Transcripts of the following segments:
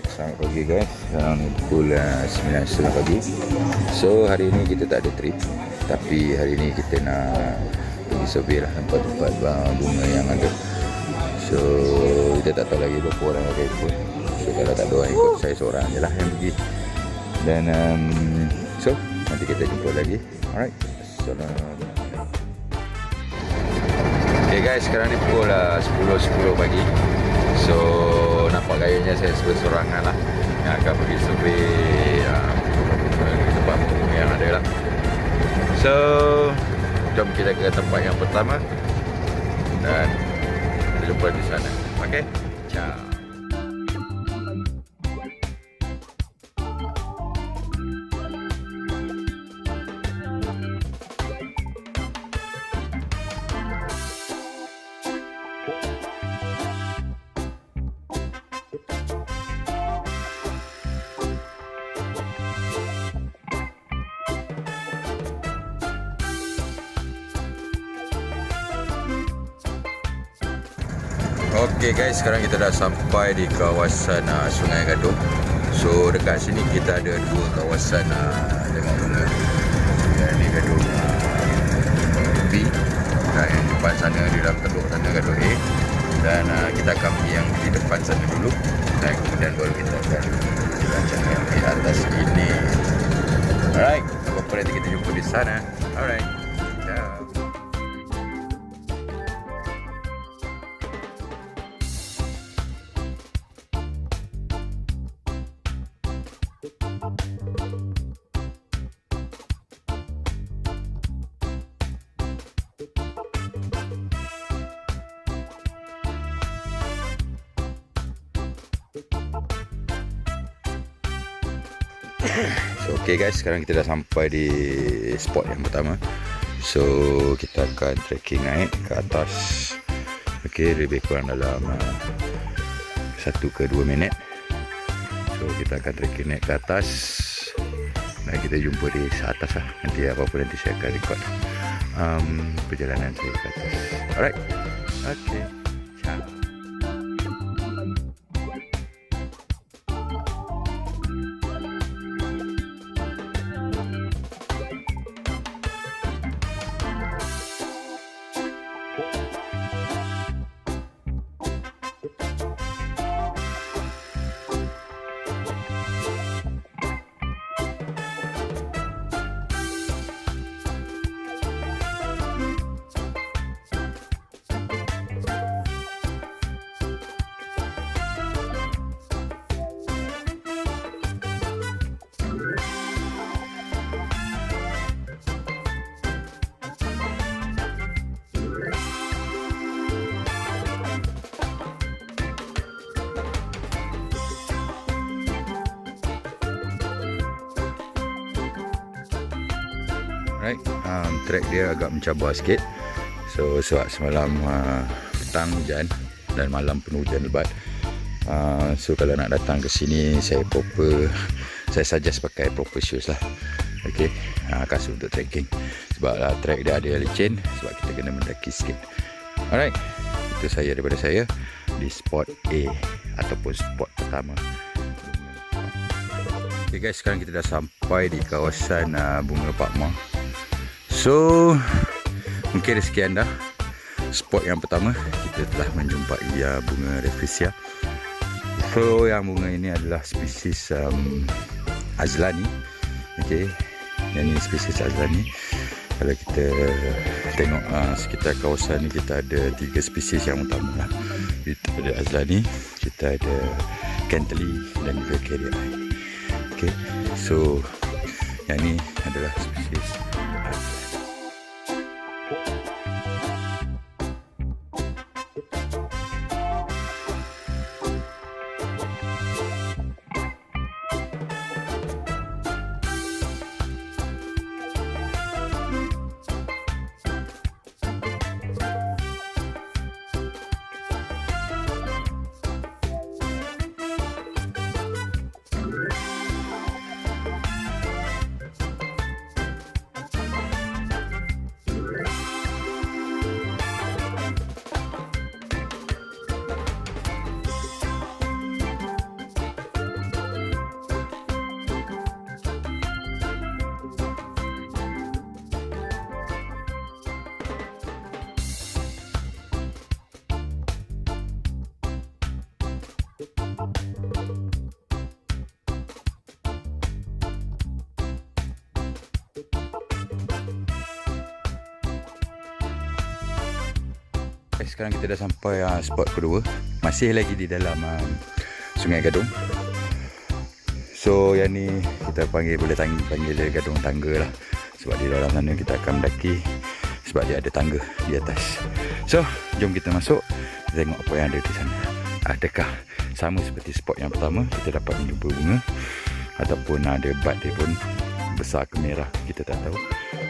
Selamat pagi guys, sekarang ni pukul 9.30 pagi. So hari ini kita tak ada trip, tapi hari ini kita nak pergi survey lah tempat-tempat bunga yang ada. So kita tak tahu lagi berapa orang akan ikut. So kalau tak ada orang ikut, saya seorang je lah yang pergi. Dan so nanti kita jumpa lagi. Alright, assalamualaikum. Okay guys, sekarang ni pukul 10.10 pagi. So nampak gayanya saya seorang-seorangan lah yang akan pergi survey tempat bunga yang ada lah. So jom kita ke tempat yang pertama dan kita jumpa di sana. Okay, ciao. Okay guys, sekarang kita dah sampai di kawasan Sungai Gaduh. So dekat sini kita ada dua kawasan dengan bunga. Yang di Gaduh B dan yang depan sana di dalam teluk sana Gaduh A. Dan kita akan pergi yang di depan sana dulu dan kemudian baru kita akan jalan yang di atas ini. Alright, apa nanti kita jumpa di sana. Alright, ciao. So okay guys, sekarang kita dah sampai di spot yang pertama. So kita akan trekking naik ke atas. Okay, lebih kurang dalam 1 ke 2 minit. So kita akan trekking naik ke atas dan kita jumpa di atas lah. Nanti apa-apa nanti saya akan record perjalanan saya ke atas. Alright, okay, ciao. Right, trek dia agak mencabar sikit. So sebab semalam petang hujan dan malam penuh hujan lebat. So kalau nak datang ke sini saya suggest pakai proper shoes lah. Okay, kasut untuk trekking. Sebab trek dia ada licin, sebab kita kena mendaki sikit. Alright, itu saya daripada saya di spot A ataupun spot pertama. Okay guys, sekarang kita dah sampai di kawasan bunga Pak Ma. So mungkin sekian dah spot yang pertama. Kita telah menjumpai bunga rafflesia. So yang bunga ini adalah spesies Azlani. Okay, yang ini spesies Azlani. Kalau kita tengok sekitar kawasan ni, kita ada 3 spesies yang utama lah. Kita ada Azlani, kita ada Cantley dan juga Carrier Eye. Okay, so yang ni adalah spesies Azlani. sekarang kita dah sampai spot kedua. Masih lagi di dalam Sungai Gadung. So yang ni kita panggil dia Gadung Tangga lah. Sebab di dalam sana kita akan mendaki. Sebab dia ada tangga di atas. So jom kita masuk. Kita tengok apa yang ada di sana. Adakah sama seperti spot yang pertama, kita dapat menjumpa bunga, ataupun debat dia pun besar ke merah, kita tak tahu.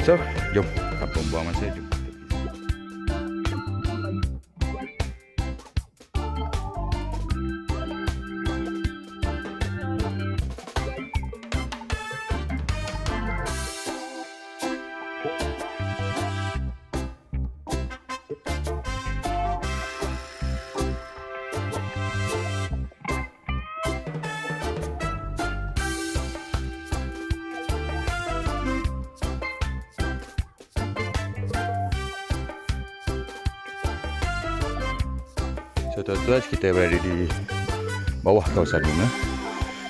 So jom, tanpa membuang masa, jom. So tuan-tuan, kita berada di bawah kawasan bunga.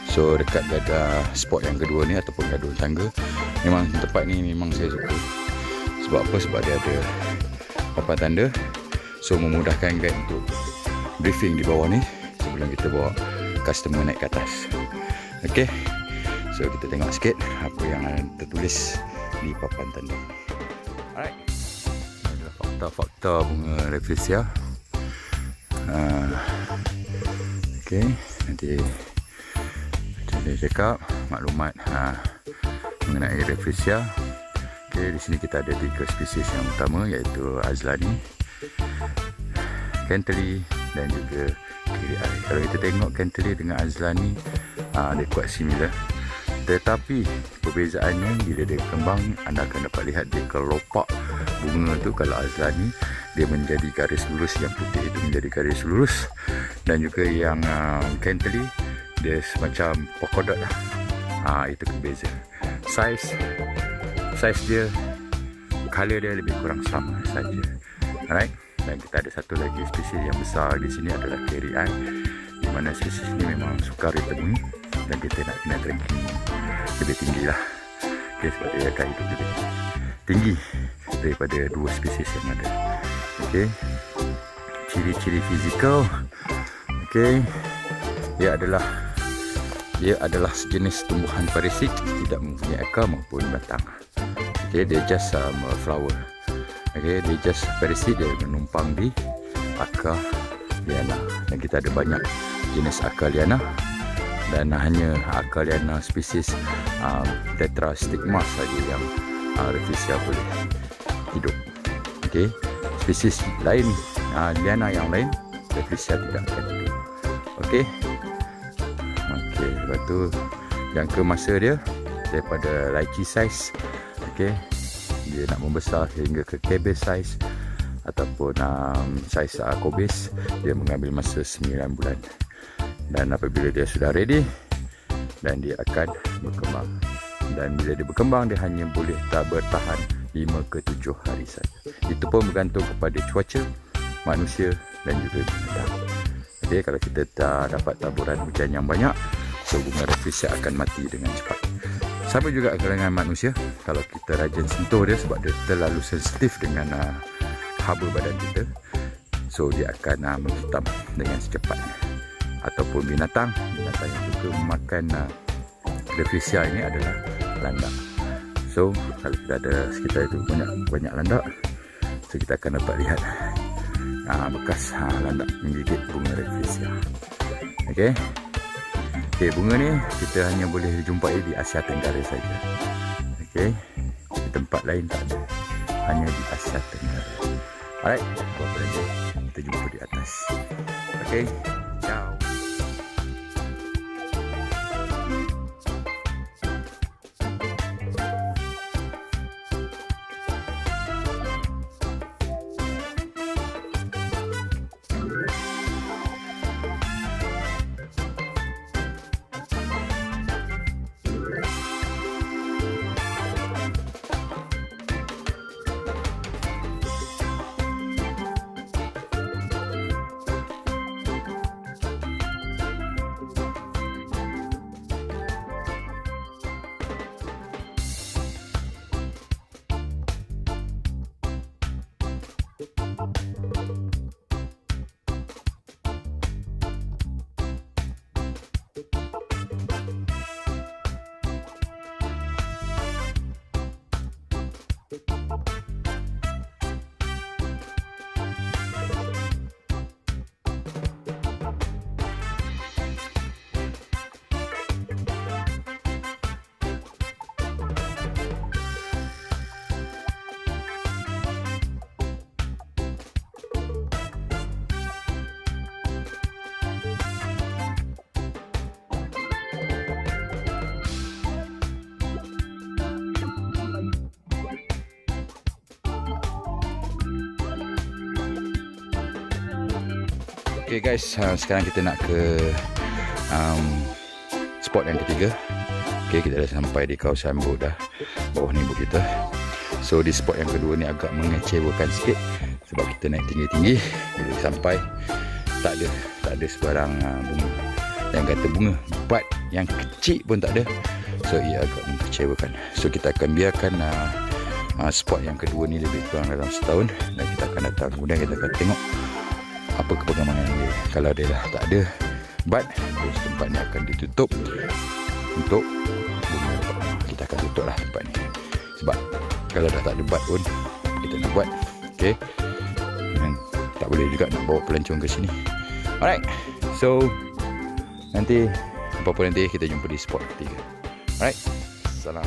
So dekat spot yang kedua ni ataupun Gadung Tangga. Memang tempat ni memang saya suka. Sebab apa? Sebab dia ada papan tanda. So memudahkan guide untuk briefing di bawah ni sebelum kita bawa customer naik ke atas. Okay, so kita tengok sikit apa yang tertulis di papan tanda. Alright, ada fakta-fakta bunga Rafflesia. Okay, nanti saya cakap maklumat mengenai Rafflesia. Okay, di sini kita ada 3 spesies yang utama, iaitu Azlani, Kentley dan juga KDI. Kalau kita tengok Kentley dengan Azlani, dia kuat similar. Tetapi perbezaannya bila dia kembang, anda akan dapat lihat dia kelopak bunga tu. Kalau Azlani, dia menjadi garis lurus, yang putih itu menjadi garis lurus. Dan juga yang Kentley, dia semacam polka dot lah. Itu berbeza. Size dia, color dia lebih kurang sama saja. Alright. Dan kita ada satu lagi spesies yang besar di sini adalah KDI, di mana spesies ini memang sukar ditemui dan kita nak kena ranking lebih tinggi lah. Okay, sebab dia akan hidup lebih tinggi daripada 2 spesies yang ada. Okay, ciri-ciri fizikal. Okay, dia adalah sejenis tumbuhan parasite, tidak mempunyai akar maupun batang. Okay, dia just flower. Okay, dia just parasite, dia menumpang di akar liana. Dan kita ada banyak jenis akar liana, dan hanya akar liana spesies Tetrastigma saja yang Rafflesia boleh hidup. Okay, spesies lain, liana yang lain, Rafflesia tidak akan hidup. Okay, lepas tu jangka masa dia daripada lychee size. Okay, dia nak membesar hingga ke cabbage size ataupun saiz kobis, dia mengambil masa 9 bulan. Dan apabila dia sudah ready, dan dia akan berkembang. Dan bila dia berkembang, dia hanya boleh tak bertahan 5 ke 7 hari saja. Itu pun bergantung kepada cuaca, manusia dan juga binatang. Okay, kalau kita tak dapat taburan hujan yang banyak, so bunga Rafflesia akan mati dengan cepat. Sama juga dengan manusia, kalau kita rajin sentuh dia sebab dia terlalu sensitif dengan haba badan kita, so dia akan menghitam dengan secepatnya. Ataupun binatang yang suka memakan Rafflesia ini adalah landak. So kalau kita ada sekitar itu banyak landak, so kita akan dapat lihat bekas landak menggigit bunga Rafflesia. Okay, bunga ni kita hanya boleh jumpai di Asia Tenggara saja. Okay, di tempat lain tak ada, hanya di Asia Tenggara. Alright, apa lagi? Kita jumpa di atas. Okay, ciao. Okay guys, sekarang kita nak ke spot yang ketiga. Okay, kita dah sampai di kawasan bawah dah. Bawah ni bukit kita. So di spot yang kedua ni agak mengecewakan sikit sebab kita naik tinggi-tinggi. Bila sampai tak ada sebarang bunga. Yang kata bunga, but yang kecil pun tak ada. So ia agak mengecewakan. So kita akan biarkan spot yang kedua ni lebih kurang dalam setahun, dan kita akan datang. Kemudian kita akan tengok apa perkembangan dia. Kalau dia dah tak ada bud, terus tempat ni akan ditutup untuk bunga. Kita akan tutup lah tempat ni, sebab kalau dah tak ada bud pun kita nak buat. Okay, dan tak boleh juga nak bawa pelancong ke sini. Alright, so nanti apa-apa nanti kita jumpa di spot ketiga. Alright, salam.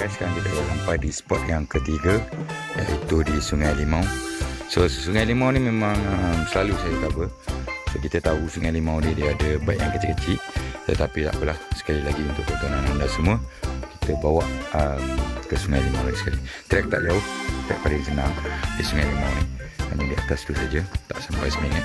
Guys, sekarang kita dah sampai di spot yang ketiga, iaitu di Sungai Limau. So Sungai Limau ni memang selalu saya cover. So kita tahu Sungai Limau ni dia ada bait yang kecil-kecil, tetapi tak apalah, sekali lagi untuk tontonan anda semua, kita bawa ke Sungai Limau lagi sekali. Trek tak jauh, trek paling senang di Sungai Limau ni, hanya di atas tu saja, tak sampai seminit.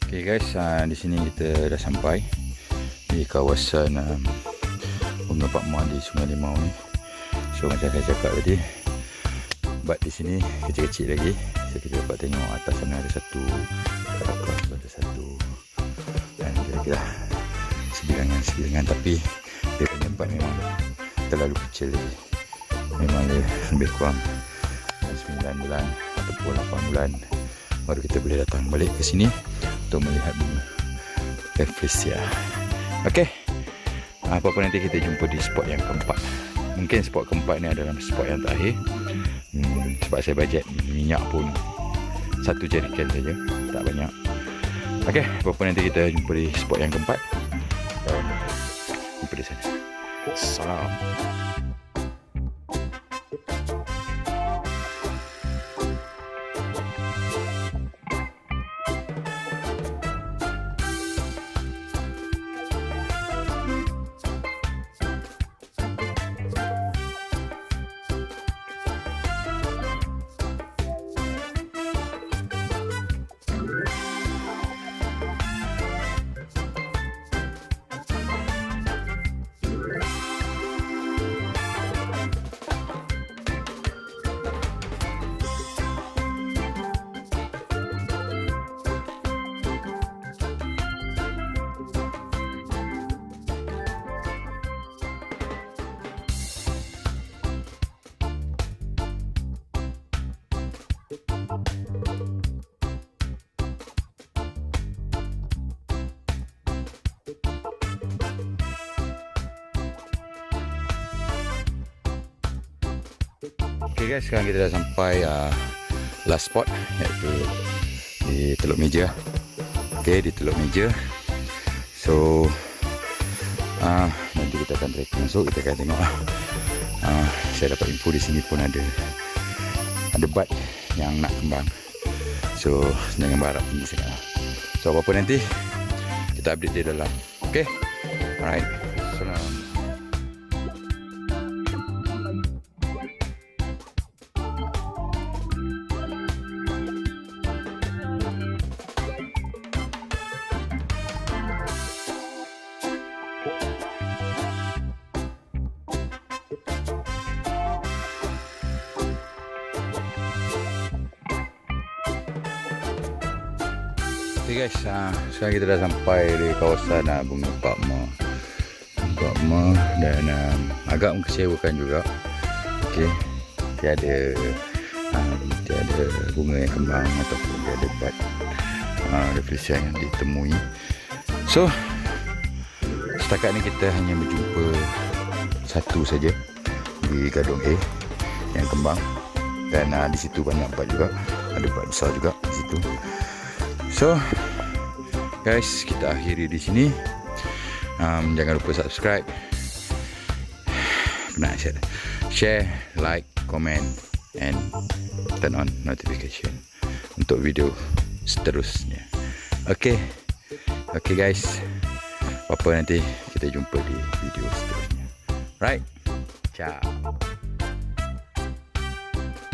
Okay guys, di sini kita dah sampai di kawasan bunga Pak Muan di Sungai Limau ni. So macam saya cakap tadi, bat di sini kecil-kecil lagi. So kita dapat tengok atas sana ada satu, kat atas ada satu, dan kira-kira sebilangan, tapi dia punya bat memang terlalu kecil lagi. Memang dia lebih kurang 9 bulan ataupun 8 bulan baru kita boleh datang balik ke sini untuk melihat bunga Rafflesia. Okey, apa-apa nanti kita jumpa di spot yang keempat. Mungkin spot keempat ni adalah spot yang terakhir, sebab saya bajet minyak pun 1 jerican saja, tak banyak. Okey, apa-apa nanti kita jumpa di spot yang keempat, dan jumpa di sana. Salam. Okay guys, sekarang kita dah sampai last spot, iaitu di Teluk Meja. Okay, di Teluk Meja. So nanti kita akan trek masuk, kita akan tengok. Saya dapat info di sini pun ada bud yang nak kembang. So jangan berharap tinggi sangat. So apa-apa nanti kita update dia dalam. Okay, alright, Waalaikumsalam. Okay guys, sekarang kita dah sampai di kawasan bunga Pak Ma dan agak mengecewakan juga. Okay, tiada bunga yang kembang ataupun tiada bud Rafflesia yang ditemui. So setakat ni kita hanya berjumpa satu saja di Gadong A yang kembang, dan di situ banyak bud juga, ada bud besar juga di situ. So guys, kita akhiri di sini. Jangan lupa subscribe, share, like, comment, and turn on notification untuk video seterusnya. Okay guys, apa nanti kita jumpa di video seterusnya. Right, ciao.